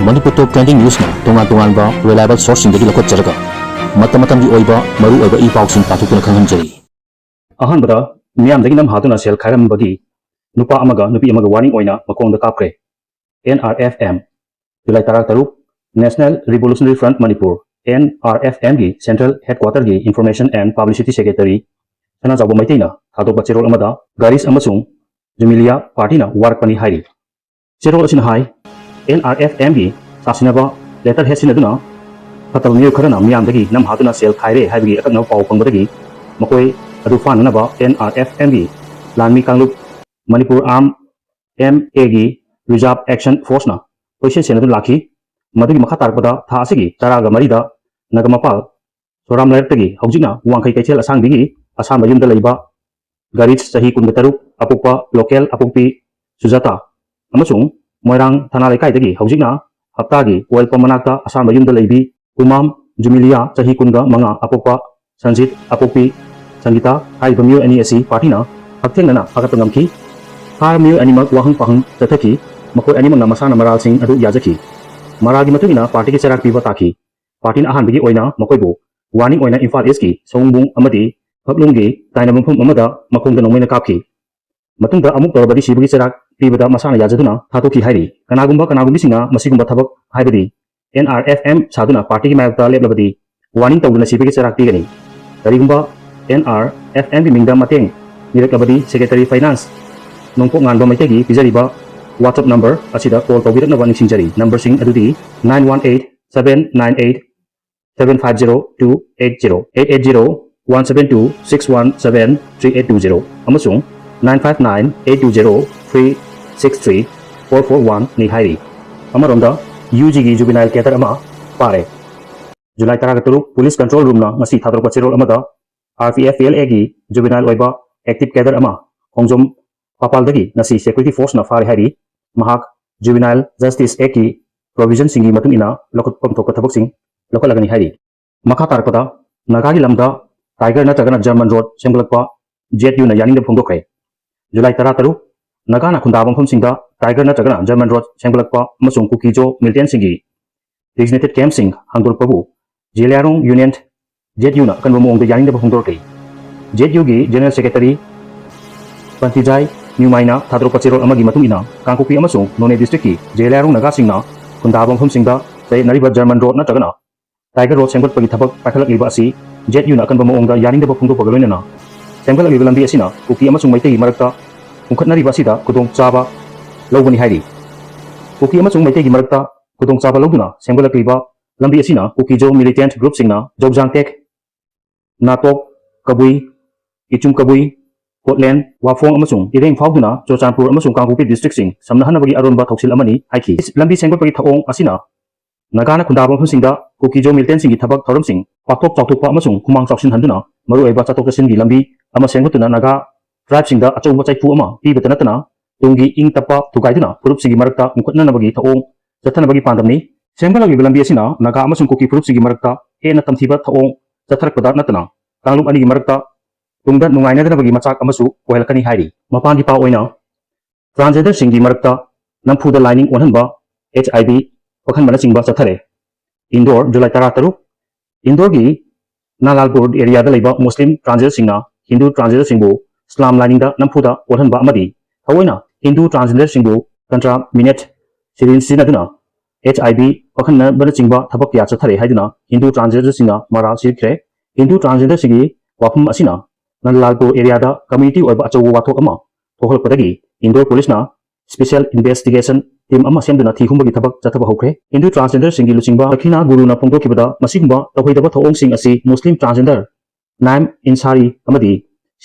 Manipur Top Trending News na tungan-tungan reliable source sing dagi lakot jaraga matam-matam gi oiba maru oiba i-pausing patukuna khanghanjari अहनबदा मियाम दगी नम हातुना सेल खायरम बगी नुपा अमगा नुपी अमगा वार्निंग ओइना मकोंदा कापरे NRFM जुलाई तारा तरुक national revolutionary front Manipur NRFM गी सेंट्रल हेडक्वार्टर गी इंफॉर्मेशन एंड पब्लिसिटी सेक्रेटरी सना जाबो मैतेना थादोक चेरोल अमदा गारिस अमसुंग जुमिलिया पार्टीना वारपनी हाइरी चेरोल असिन हाई NRFM गी सासिनबा लेटर हेसिनदुना फतल नियो खरना मियाम दगी नम हातुना सेल खायरे हाइबगी अकनव पाउ पंगबदगी मकोय अदुफाननबा NRFM गी लानमी कांगलुप मणिपुर आर्म MA गी रिजर्व एक्शन फोर्स ना पैसे सेनदु लाखी मदुगी मखा तारपदा था असिगी तरागा मरिदा नगमपाल सोराम लैरतगी हौजिना वांखै कैथेल असांगबिगी असाम युमदा लैबा गारिज सही कुंगतरुक अपुपा लोकल अपुपी सुजाता अमसुंग मोयरांग थाना लेकाइदगी हौजिना हप्तागी ओइल पमनाक्ता असाम युमदा लैबी उमाम जुमिलिया सही कुंगा मंगा अपुपा संजीत अपुपी संगीता हाइबा मियो एनी एसी पार्टीना हक्थेंगना अगत ngamki हार मियो एनिमक वाहंग पाहंग तथकी मकोय एनिमक मसाना मराल सिंह अदु याजकी मरागी मतुगिना पार्टी के चराक पीबा ताकी पार्टीना अहानबगी ओइना मकोयबु वार्निंग ओइना इम्फाल ईस्ट की सोंगबुंग अमदी फकलुंगी ताइनमफम अमदा मखोंगदा नोंमैना कापकी मतुंगदा अमुक तोरबदी सिबगी चराक पीबदा मसाना याजदुना थातोकी हाइरी कनागुंबा मसिगुंबा थबक हाइबदी NRFM सादुना पार्टी की मायक्ता लेबलबदी वार्निंग तौदुना सिबगी चराक पीगनी करिगुंबा NRFM की मिंगदा मतेंग निरकबदी सेक्रेटरी फाइनेंस नोंपो nganba मैतेगी पिजरिबा WhatsApp number asida call tawbirna warning singjari number sing adudi 918-798-750-280 amasung 959-820-363-441 ni hairi amaronda UG gi juvenile cater ama pare July 13 police control room na ngasi thadrok chirol amada RPFLA gi juvenile oiba active cater ama hongjom papaldagi ngasi security force na fare hairi mahak juvenile justice act ki provision singi matung ina lokot pamthok thabak sing lokal lagani hairi makha tarpada nagagi lamda tiger na tagana german road semglakpa ZU na yaning da phongdokre July 13 nagana khunda bangphom singda tiger na tagana german road semglakpa amasung kukijo militant singi designated camp sing hangdol pabu jeliarong union ZU na kanbo mong da yaning da phongdokre ZU gi general secretary Pantijai New Maina Thadro Pachiro Amagi Matungina, Kankupi Amasung, None District, Jelarung Nagasingna, Kundabam Humsingda, Say Nariba German Road Natagana, Tiger Road Semper Pagitabak, Pakala Libasi, Jet Yunakan Bamonga, Yaning the Bapungo Pagalina, Semper Libalambi Asina, Kuki Amasung Maiti Marata, Unkatnari Basida, Kudong Saba, Logani Haidi. Kuki Amasung Maiti Marata, Kudong Saba Loguna, Semper Liba, Lambi Asina, Kuki Jo Militant Group Singna, Jobjang Tech, Natok, Kabui, Ichum Kabui, Portland, Wafong Amasung, Ireng Fauduna, Jochanpur Amasung Kangupi District Sing, Samnahanabagi Arunba Toxil Amani, Haiki, Lambi Sengapagi Taong Asina, Nagana Kundabam Singa, Kukijo Milton Singi Tabak Torum Sing, Patok Tautupa Amasung, Kumang Toxin Handuna, Maru Ebata Singi Lambi, Amasengutuna Naga, Tribe Singa, Acho Puma, Pibatanatana, Tungi Ing Tapa, Tugaiduna, Purup Sigi Marta, Mukutnabagi Taong, Zatanabagi Pandamni, Sembala Lambi Asina, Naga Amasung Kuki Purup Sigi Marta, Enatam Tiba Taong, Zatarpada Natana, Tanglum Ani Marta, Tungda nungaina na bagi machak amasu ohelkani hairi mapan di pa oina transgender singi marakta nampuda lining onhanba HIV pakhan mana singba chathare indoor July 13 indoor gi nalalpur area da leiba muslim transgender singna hindu transgender singbu islam lining da nampuda onhanba amadi hawoina hindu transgender singbu contra minute sirin sinaduna HIV pakhan mana singba thabak ya chathare haiduna hindu transgender singna mara sikre hindu transgender singi wafum asina Nalalpur area da community or achawu wathok ama thohol padagi indoor police na special investigation team ama semduna thihumbagi thabak chathaba hokre hindu transgender singi luchingba akhina guru na pongdo kibada masigba tohoidaba thoong sing asi muslim transgender naim insari amadi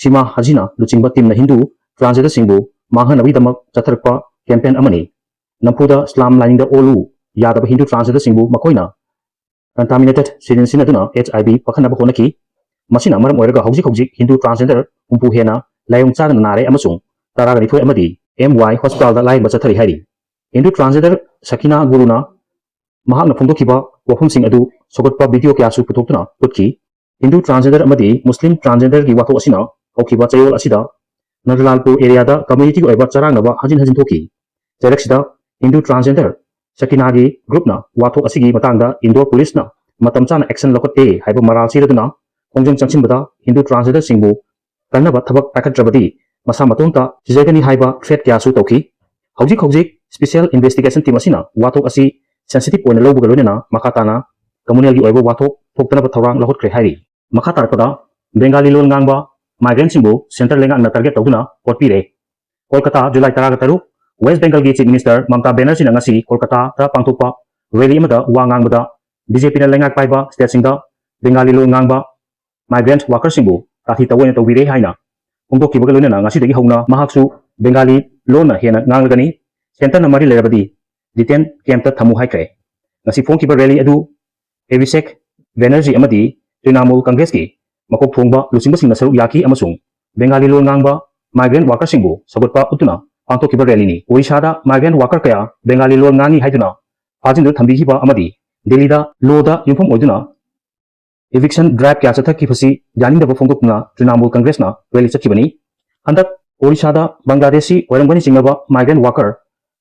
sima hajina luchingba team na hindu transgender singbu manghanabi damak chatharakpa campaign amani nampuda islam lining da olu yadaba hindu transgender singbu makoina contaminated sirin sinaduna HIV pakhanaba honaki Masina maram oiraga hojik Hindu transgender umpu hena layong chagan nare amasung taraga nithoi amadi MY hospital da lai bachathari hairi Hindu transgender Sakina Guruna mahakna phongdokiba wafum sing adu sogotpa video kya su puthokna putki Hindu transgender amadi Muslim transgender gi watho asina hokiba chayol asida Nalalpur area da community oiba charang naba hajin thoki Telexida Hindu transgender Sakinagi group na wathok asigi matangda indoor police na matam chana action lokote haiba maral siraduna khongjang changsinbada Hindu transgender singbu kanaba thabak pakhatrabadi masa matonta sijagani haiba threat kya su tauki hojik special investigation team asina wathok asi sensitive oina lobuga loinena makhatana communal gi oibo wathok thoktanaba thorang lokhotkhre hairi makhatarpada Bengali lol ngangba migrant singbu center lenga na target tawduna potpire Kolkata July 13 West Bengal gi Chief Minister Mamta Banerjee na ngasi Kolkata ta pangthokpa rally amada wa ngangbada BJP na lengak paiba state singda Bengali lol ngangba migrant workers singbu tathi tawoina tawbire haina hongdokkibaga loinena ngasi dagi hauna mahaksu Bengali lol na hena nganglagani center na mari lerabadi detain camp ta thamu haikre ngasi phongkiba rally adu Abhishek Banerjee amadi Trinamool Congress ki makok thongba lusingba singna saruk yaki amasung Bengali lol ngangba migrant workers singbu sagotpa utuna pangthokkiba rally ni Orishada migrant worker kaya Bengali lol ngangi haiduna fajindu thambihiba amadi Delhi da loda yumpham oiduna eviction drive kya chathaki phasi janingdaba phongdokna Trinamool Congress na rally chakhibani handak Orishada Bangladeshi oirangani chingaba migrant worker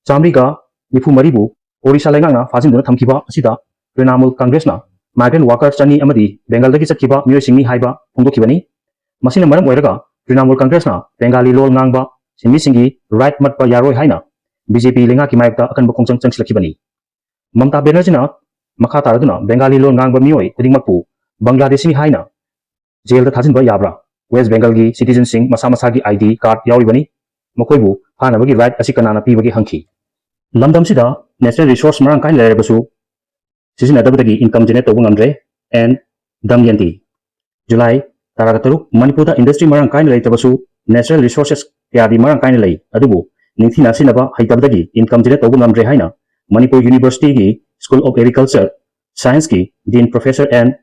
Chamriga nifu maribu Orisha lengana fajinduna thamkiba asida Trinamool Congress na migrant worker chani amadi Bengal dagi chakhiba miyoi singni haiba phongdokhibani masina maram oiraga Trinamool Congress na Bengali lol ngangba singmi singi right matpa yaroi haina BJP lenga ki mayakta akanba khongchang changsilakibani Mamta Banerjee na makha taraduna Bengali lol ngangba miyoi khudingmakpu Bangladeshi ni haina jail da thajinba yabra West Bengal gi citizen sing masa masa gi ID card yauribani makoibu hanabagi right asi kanana pibagi hangki lamdam sida natural resource marang kain lerebasu sisinadabadagi income generate tawba ngamdre and Damyanti July 13 Manipur da industry marang kain leitabasu natural resources yadi marang kain lei adubu ningthina sinaba haitabadagi income generate tawba ngamdre haina Manipur University gi School of Agriculture Science ki Dean Professor and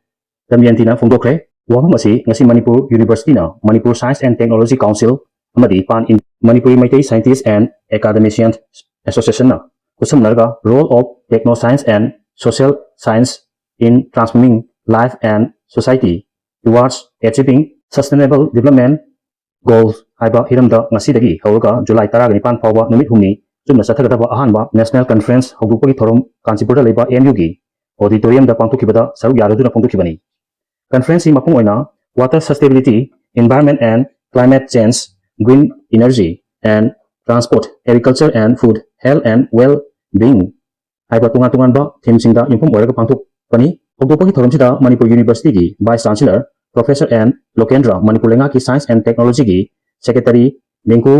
Damyanti na phongdokre waham asi ngasi Manipur University na Manipur Science and Technology Council amadi pan in Manipuri Maitai Scientists and Academicians Association na kusamnarga role of techno science and social science in transforming life and society towards achieving sustainable development goals haiba hiramda ngasidagi hawraga July 15 fawba numit humni chumna sathagadaba ahanba national conference hawdupagi thorom Kanchipur da leba MU gi auditorium da pangthokibada saruk yaraduna phongdokhibani conference hi mapung oina water sustainability environment and climate change green energy and transport agriculture and food health and well-being haiba tungan ba theme singda yumpham oiraga pangthokpani hawdopagi thoromsida Manipur University gi Vice Chancellor Professor N Lokendra Manipur lenga ki Science and Technology gi Secretary Lengku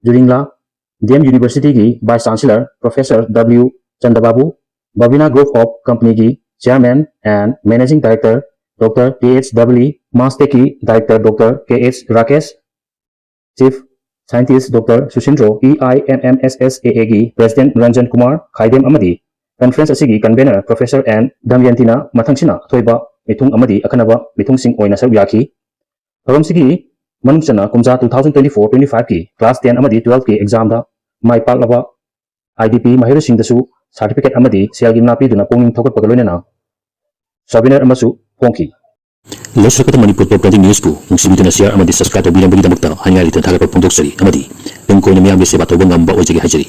Juringla DM University gi Vice Chancellor Professor W Chandababu Babina Group of Company gi Chairman and Managing Director Dr. KHW Masteki Director Dr. KH Rakesh Chief Scientist Dr. Sushindro EIMMSSAA gi President Ranjan Kumar Khaidem amadi conference asigi convener Professor N Damyanti na mathangsina thoiba mithung amadi akanaba mithung sing oina saruk yaki thoromsigi manungchana kumja 2024-25 ki class 10 amadi 12 ki exam da mai paklaba IDP mahiru singdasu certificate amadi selgi napi duna ponging thokot pagaloina Sabiner amasu pongki Lesrakata Manipur Top Trending News po nungsibiduna share amadi subscribe to bilang bagi damakta hanya litan thagap pondok sari amadi pengko na miyang bese bato bangamba ojegi hajari